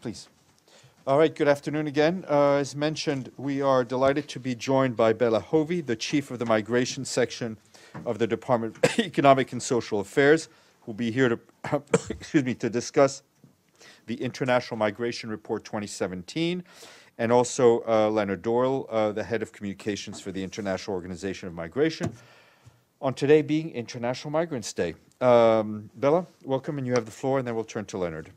Please. All right, good afternoon again. As mentioned, we are delighted to be joined by Béla Hovy, the Chief of the Migration Section of the Department of Economic and Social Affairs, who will be here to, excuse me, to discuss the International Migration Report 2017, and also Leonard Doyle, the Head of Communications for the International Organization of Migration, on today being International Migrants Day. Béla, welcome, and you have the floor, and then we'll turn to Leonard.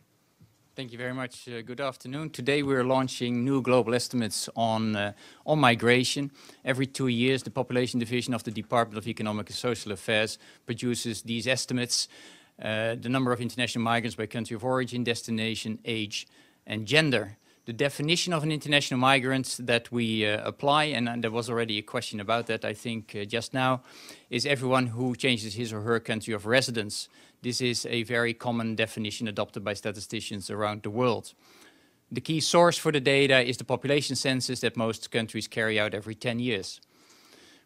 Thank you very much. Good afternoon. Today we're launching new global estimates on migration. Every 2 years, the Population Division of the Department of Economic and Social Affairs produces these estimates, the number of international migrants by country of origin, destination, age, and gender. The definition of an international migrant that we apply, and there was already a question about that, I think, just now, is everyone who changes his or her country of residence. This is a very common definition adopted by statisticians around the world. The key source for the data is the population census that most countries carry out every 10 years.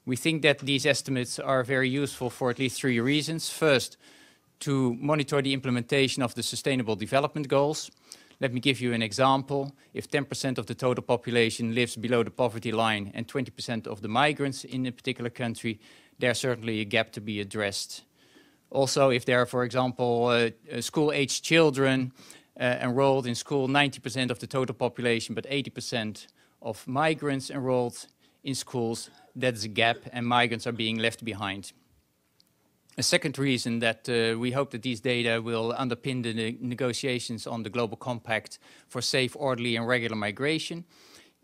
We think that these estimates are very useful for at least 3 reasons. First, to monitor the implementation of the Sustainable Development Goals. Let me give you an example. If 10% of the total population lives below the poverty line and 20% of the migrants in a particular country, there's certainly a gap to be addressed. Also, if there are, for example, school-aged children enrolled in school, 90% of the total population, but 80% of migrants enrolled in schools, that's a gap, and migrants are being left behind. A second reason that we hope that these data will underpin the negotiations on the Global Compact for safe, orderly and regular migration.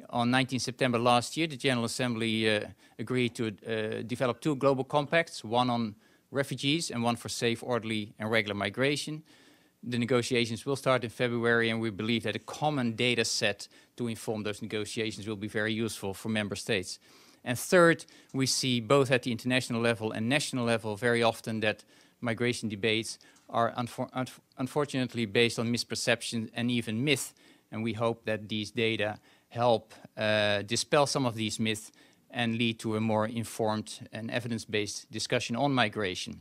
On 19 September last year, the General Assembly agreed to develop 2 global compacts, one on refugees and one for safe, orderly and regular migration. The negotiations will start in February, and we believe that a common data set to inform those negotiations will be very useful for member states. And third, we see both at the international level and national level very often that migration debates are unfortunately based on misperception and even myth, and we hope that these data help dispel some of these myths and lead to a more informed and evidence-based discussion on migration.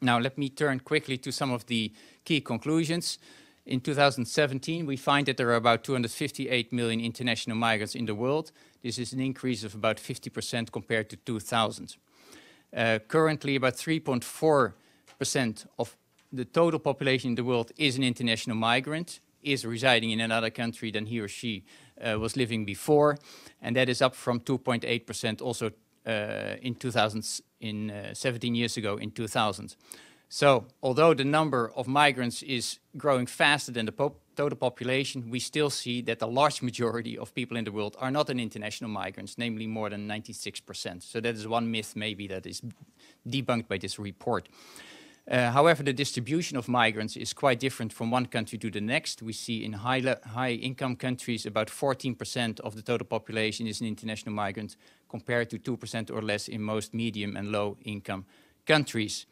Now, let me turn quickly to some of the key conclusions. In 2017, we find that there are about 258 million international migrants in the world. This is an increase of about 50% compared to 2000. Currently, about 3.4% of the total population in the world is an international migrant, is residing in another country than he or she was living before, and that is up from 2.8% also in 17 years ago in 2000. So, although the number of migrants is growing faster than the total population, we still see that the large majority of people in the world are not an international migrants, namely more than 96%. So that is one myth maybe that is debunked by this report. However, the distribution of migrants is quite different from one country to the next. We see in high-income countries about 14% of the total population is an international migrant, compared to 2% or less in most medium and low-income countries.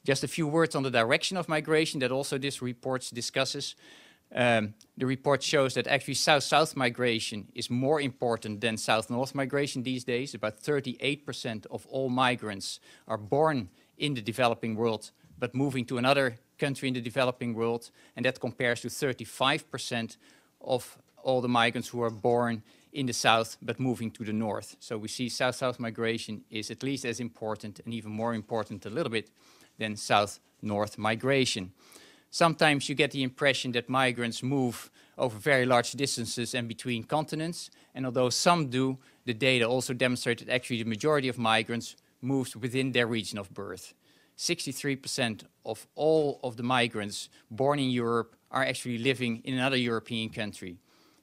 Just a few words on the direction of migration that also this report discusses. The report shows that actually South-South migration is more important than South-North migration these days. About 38% of all migrants are born in the developing world, but moving to another country in the developing world, and that compares to 35% of all the migrants who are born in the south, but moving to the north. So we see South-South migration is at least as important, and even more important a little bit, than South-North migration. Sometimes you get the impression that migrants move over very large distances and between continents, and although some do, the data also demonstrate that actually the majority of migrants moves within their region of birth. 63% of all of the migrants born in Europe are actually living in another European country.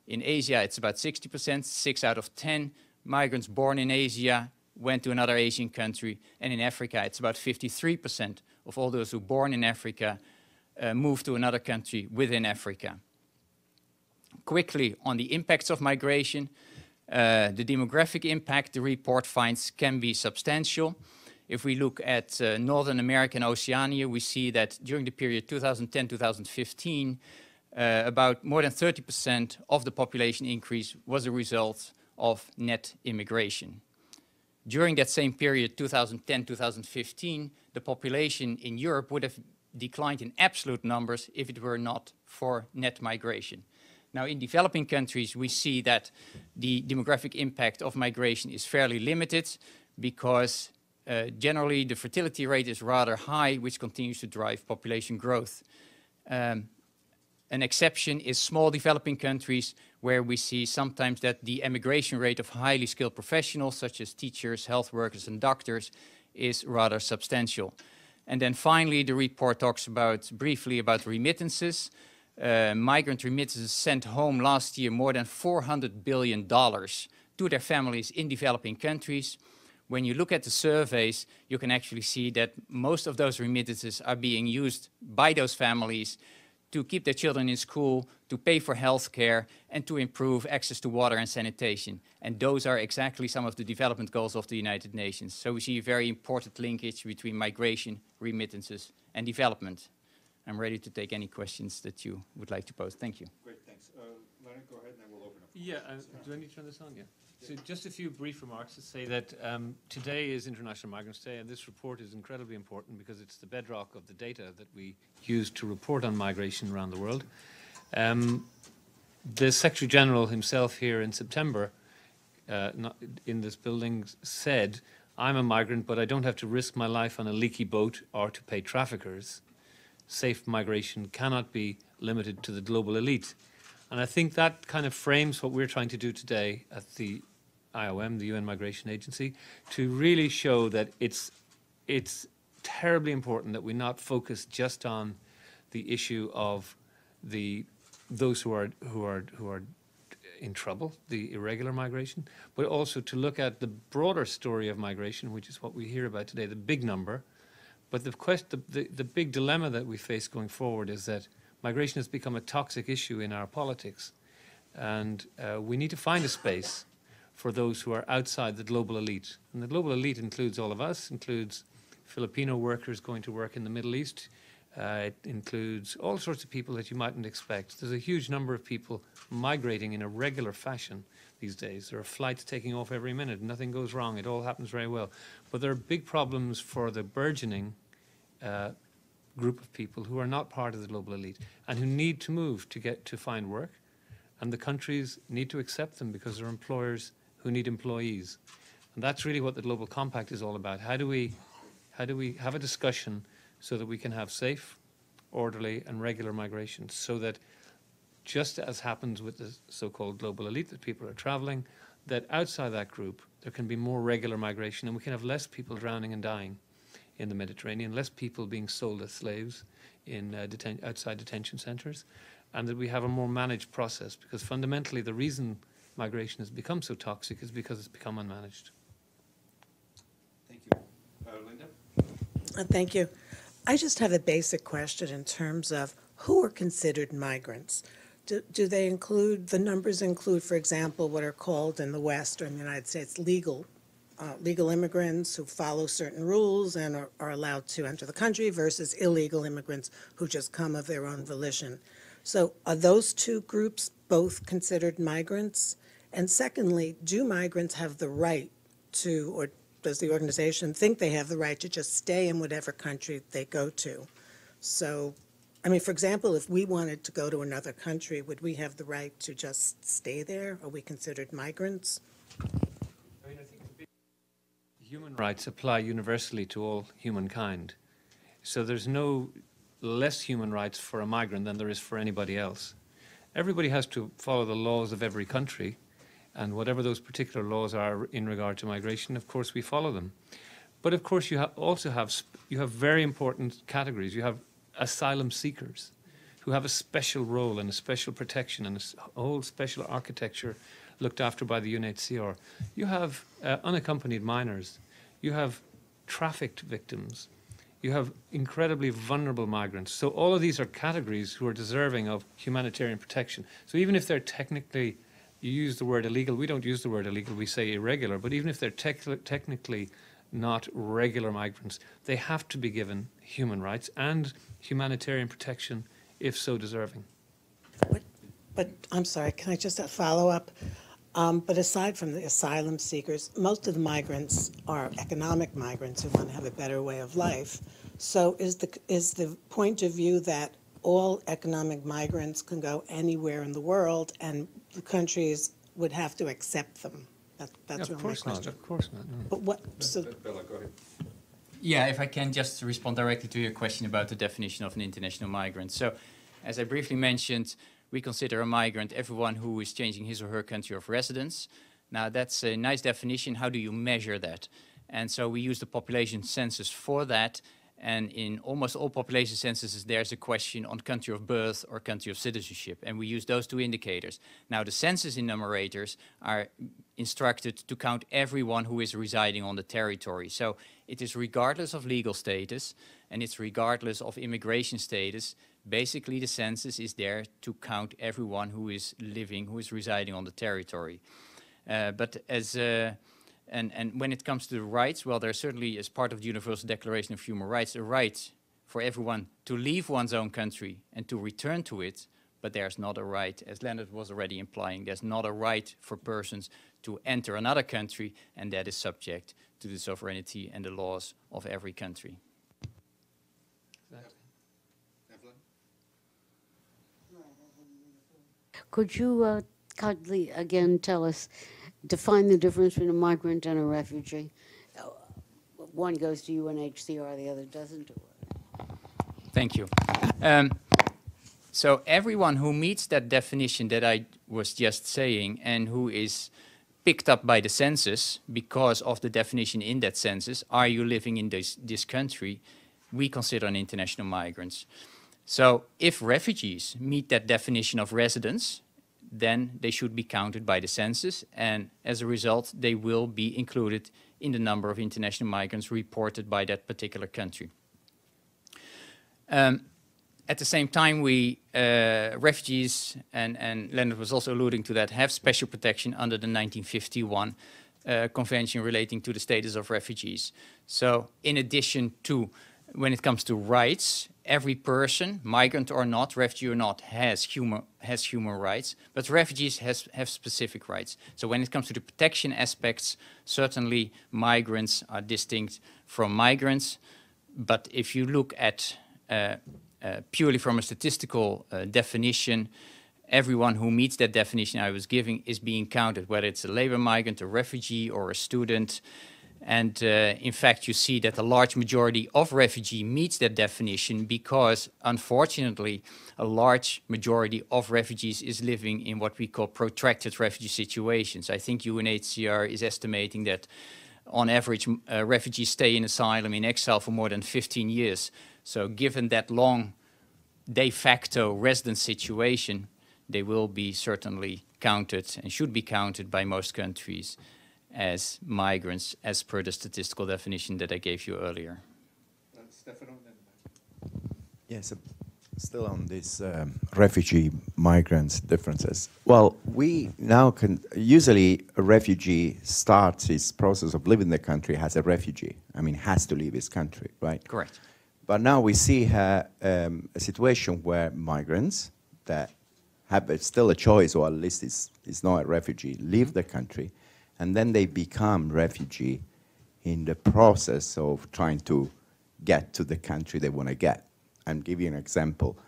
In Asia, it's about 60%, 6 out of 10 migrants born in Asia went to another Asian country, and in Africa, it's about 53% of all those who are born in Africa move to another country within Africa. Quickly on the impacts of migration, the demographic impact the report finds can be substantial. If we look at Northern America and Oceania, we see that during the period 2010-2015, about more than 30% of the population increase was a result of net immigration. During that same period, 2010-2015, the population in Europe would have declined in absolute numbers if it were not for net migration. Now, in developing countries, we see that the demographic impact of migration is fairly limited because generally the fertility rate is rather high, which continues to drive population growth. An exception is small developing countries where we see sometimes that the emigration rate of highly skilled professionals such as teachers, health workers and doctors is rather substantial. And then finally, the report talks briefly about remittances. Migrant remittances sent home last year more than $400 billion to their families in developing countries. When you look at the surveys, you can actually see that most of those remittances are being used by those families to keep their children in school, to pay for health care, and to improve access to water and sanitation. And those are exactly some of the development goals of the United Nations. So we see a very important linkage between migration, remittances, and development. I'm ready to take any questions that you would like to pose. Thank you. Great, thanks. Leonard, go ahead, and then we'll open up. Yeah, do I need to turn this on? Yeah. So just a few brief remarks to say that today is International Migrants Day, and this report is incredibly important because it's the bedrock of the data that we use to report on migration around the world. The Secretary General himself here in September in this building said, "I'm a migrant, but I don't have to risk my life on a leaky boat or to pay traffickers. Safe migration cannot be limited to the global elite." And I think that kind of frames what we're trying to do today at the IOM, the UN Migration Agency, to really show that it's terribly important that we not focus just on the issue of those who are in trouble, the irregular migration, but also to look at the broader story of migration, which is what we hear about today, the big number. But the big dilemma that we face going forward is that migration has become a toxic issue in our politics, and we need to find a space for those who are outside the global elite. And the global elite includes all of us, includes Filipino workers going to work in the Middle East. It includes all sorts of people that you mightn't expect. There's a huge number of people migrating in a regular fashion these days. There are flights taking off every minute. Nothing goes wrong. It all happens very well. But there are big problems for the burgeoning group of people who are not part of the global elite and who need to move to find work. And the countries need to accept them because they're employers who need employees. And that's really what the Global Compact is all about. How do we have a discussion so that we can have safe, orderly and regular migration, so that just as happens with the so-called global elite, that people are traveling, that outside that group there can be more regular migration and we can have less people drowning and dying in the Mediterranean, less people being sold as slaves in outside detention centres, and that we have a more managed process, because fundamentally the reason migration has become so toxic is because it's become unmanaged. Thank you. Linda? Thank you. I just have a basic question in terms of who are considered migrants. Do they include, the numbers include, for example, what are called in the West or in the United States legal immigrants who follow certain rules and are allowed to enter the country versus illegal immigrants who just come of their own volition? So are those two groups both considered migrants? And secondly, do migrants have the right to, or does the organization think they have the right to just stay in whatever country they go to? So, I mean, for example, if we wanted to go to another country, would we have the right to just stay there? Are we considered migrants? I mean, I think human rights apply universally to all humankind. So there's no less human rights for a migrant than there is for anybody else. Everybody has to follow the laws of every country, and whatever those particular laws are in regard to migration, of course, we follow them. But of course, you also have very important categories. You have asylum seekers who have a special role and a special protection and a whole special architecture looked after by the UNHCR. You have unaccompanied minors. You have trafficked victims. You have incredibly vulnerable migrants. So all of these are categories who are deserving of humanitarian protection. So even if they're technically, you use the word illegal, we don't use the word illegal, we say irregular, but even if they're technically not regular migrants, they have to be given human rights and humanitarian protection if so deserving. But I'm sorry, can I just follow up? But aside from the asylum seekers, most of the migrants are economic migrants who want to have a better way of life. So is the point of view that all economic migrants can go anywhere in the world and the countries would have to accept them? That's Of really my course not. question. Of course not. No. But what, so, Béla, go ahead. Yeah, if I can just respond directly to your question about the definition of an international migrant. So, as I briefly mentioned, we consider a migrant everyone who is changing his or her country of residence. Now, that's a nice definition. How do you measure that? And so we use the population census for that. And in almost all population censuses, there's a question on country of birth or country of citizenship. And we use those two indicators. Now, the census enumerators are instructed to count everyone who is residing on the territory. So it is regardless of legal status, and it's regardless of immigration status. Basically, the census is there to count everyone who is living, who is residing on the territory. And when it comes to the rights, well, there's certainly, as part of the Universal Declaration of Human Rights, a right for everyone to leave one's own country and to return to it, but there's not a right, as Leonard was already implying, there's not a right for persons to enter another country, and that is subject to the sovereignty and the laws of every country. Could you kindly again tell us, define the difference between a migrant and a refugee? One goes to UNHCR, the other doesn't. Thank you. So everyone who meets that definition that I was just saying and who is picked up by the census because of the definition in that census, are you living in this country, we consider an international migrants. So if refugees meet that definition of residence, then they should be counted by the census, and as a result, they will be included in the number of international migrants reported by that particular country. At the same time, refugees, and Leonard was also alluding to that, have special protection under the 1951 Convention relating to the status of refugees. So in addition to, when it comes to rights, every person, migrant or not, refugee or not, has human rights, but refugees have specific rights. So when it comes to the protection aspects, certainly migrants are distinct from migrants. But if you look at purely from a statistical definition, everyone who meets that definition I was giving is being counted, whether it's a labor migrant, a refugee, or a student. And in fact, you see that a large majority of refugee meets that definition because, unfortunately, a large majority of refugees is living in what we call protracted refugee situations. I think UNHCR is estimating that, on average, refugees stay in asylum in exile for more than 15 years. So given that long de facto residence situation, they will be certainly counted and should be counted by most countries as migrants, as per the statistical definition that I gave you earlier. Stefano? Yes, still on this refugee migrants differences. Well, we now can, usually a refugee starts his process of living in the country as a refugee. I mean, has to leave his country, right? Correct. But now we see a situation where migrants that have still a choice, or at least is not a refugee, leave the country, and then they become refugee in the process of trying to get to the country they want to get. I'll give you an example.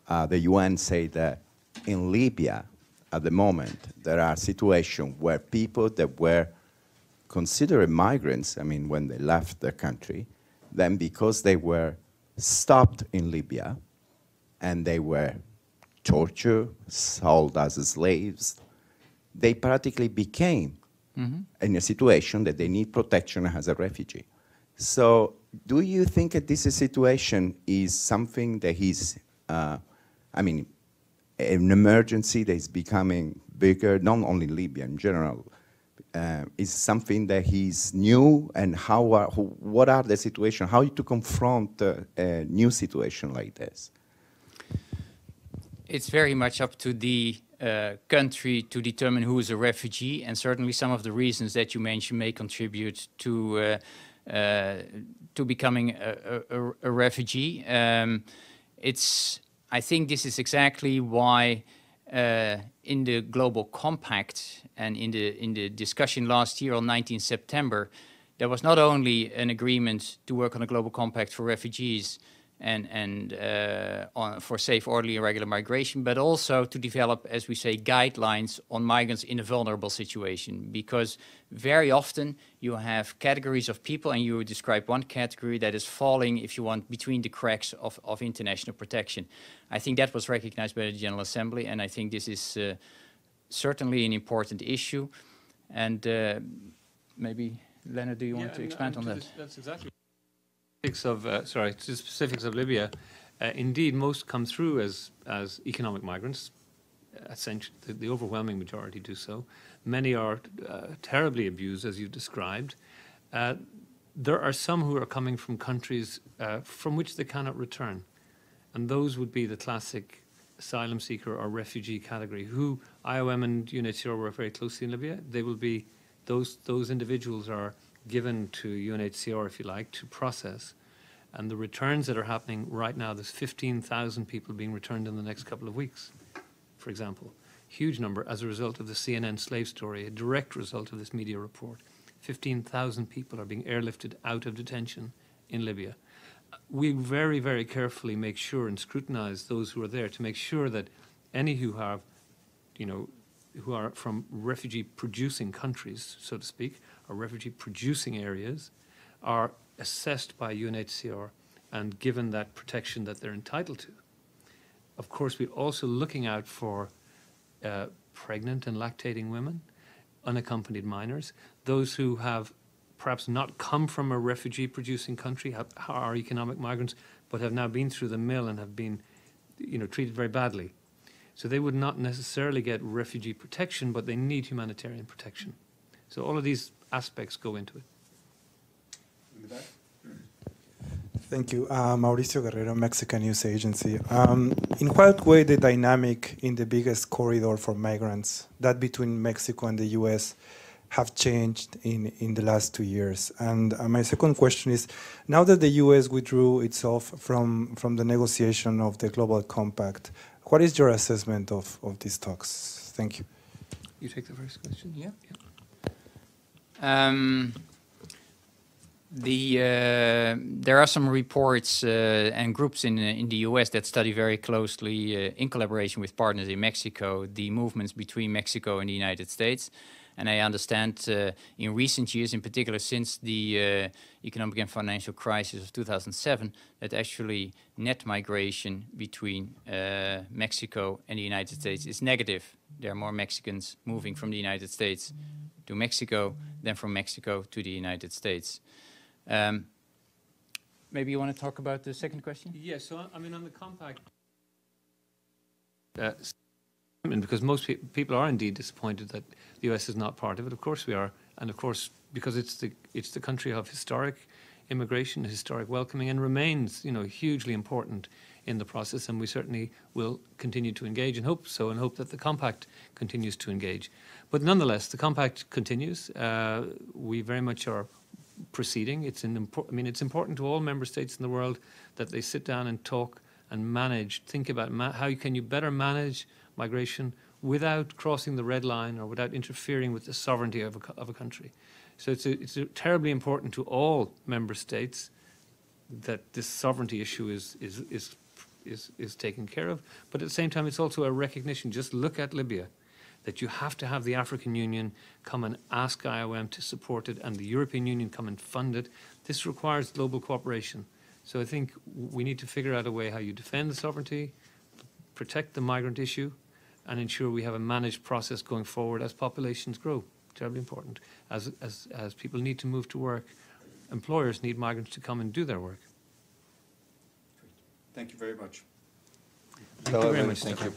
The UN say that in Libya, at the moment, there are situations where people that were considered migrants, I mean, when they left the country, then because they were stopped in Libya and they were tortured, sold as slaves, they practically became in a situation that they need protection as a refugee. So do you think that this situation is something that is, I mean, an emergency that is becoming bigger, not only in Libya, in general, is something that is new, and what are the situations, how to confront a new situation like this? It's very much up to the country to determine who is a refugee, and certainly some of the reasons that you mentioned may contribute to becoming a refugee. I think this is exactly why in the Global Compact and in the discussion last year on 19 September, there was not only an agreement to work on a global compact for refugees and for safe, orderly, and regular migration, but also to develop, as we say, guidelines on migrants in a vulnerable situation. Because very often you have categories of people, and you describe one category that is falling, if you want, between the cracks of international protection. I think that was recognized by the General Assembly, and I think this is certainly an important issue. And maybe, Leonard, do you want to expand on that? That's exactly. To the specifics of Libya, indeed, most come through as economic migrants. Essentially, the overwhelming majority do so. Many are terribly abused, as you described. There are some who are coming from countries from which they cannot return, and those would be the classic asylum seeker or refugee category, who IOM and UNHCR work very closely in Libya. They will be those individuals are given to UNHCR, if you like, to process. And the returns that are happening right now, there's 15,000 people being returned in the next couple of weeks, for example. Huge number as a result of the CNN slave story, a direct result of this media report. 15,000 people are being airlifted out of detention in Libya. We very, very carefully make sure and scrutinize those who are there to make sure that any who have, who are from refugee-producing countries, so to speak, or refugee-producing areas, are assessed by UNHCR and given that protection that they're entitled to. Of course, we're also looking out for pregnant and lactating women, unaccompanied minors, those who have perhaps not come from a refugee-producing country, are economic migrants, but have now been through the mill and have been, treated very badly. So they would not necessarily get refugee protection, but they need humanitarian protection. So all of these aspects go into it. Thank you. Mauricio Guerrero, Mexican News Agency. In what way the dynamic in the biggest corridor for migrants, that between Mexico and the US, have changed in the last 2 years? And my second question is, now that the US withdrew itself from the negotiation of the Global Compact, what is your assessment of these talks? Thank you. You take the first question? Yeah. There are some reports and groups in the US that study very closely, in collaboration with partners in Mexico, the movements between Mexico and the United States. And I understand in recent years, in particular since the economic and financial crisis of 2007, that actually net migration between Mexico and the United States is negative. There are more Mexicans moving from the United States to Mexico than from Mexico to the United States. Maybe you want to talk about the second question? Yeah, so I mean on the compact, because most people are indeed disappointed that the US is not part of it. Of course we are, and of course because it's the country of historic immigration, historic welcoming, and remains hugely important in the process. And we certainly will continue to engage and hope so, and hope that the compact continues to engage. But nonetheless, the compact continues. We very much are proceeding. It's important to all member states in the world that they sit down and talk and manage, think about how can you better manage migration without crossing the red line or without interfering with the sovereignty of a country. So it's terribly important to all member states that this sovereignty issue is taken care of. But at the same time, it's also a recognition. Just look at Libya, that you have to have the African Union come and ask IOM to support it, and the European Union come and fund it. This requires global cooperation. So I think we need to figure out a way how you defend the sovereignty, protect the migrant issue, and ensure we have a managed process going forward as populations grow. Terribly important. As people need to move to work, employers need migrants to come and do their work. Thank you very much. Thank you very much. Thank you.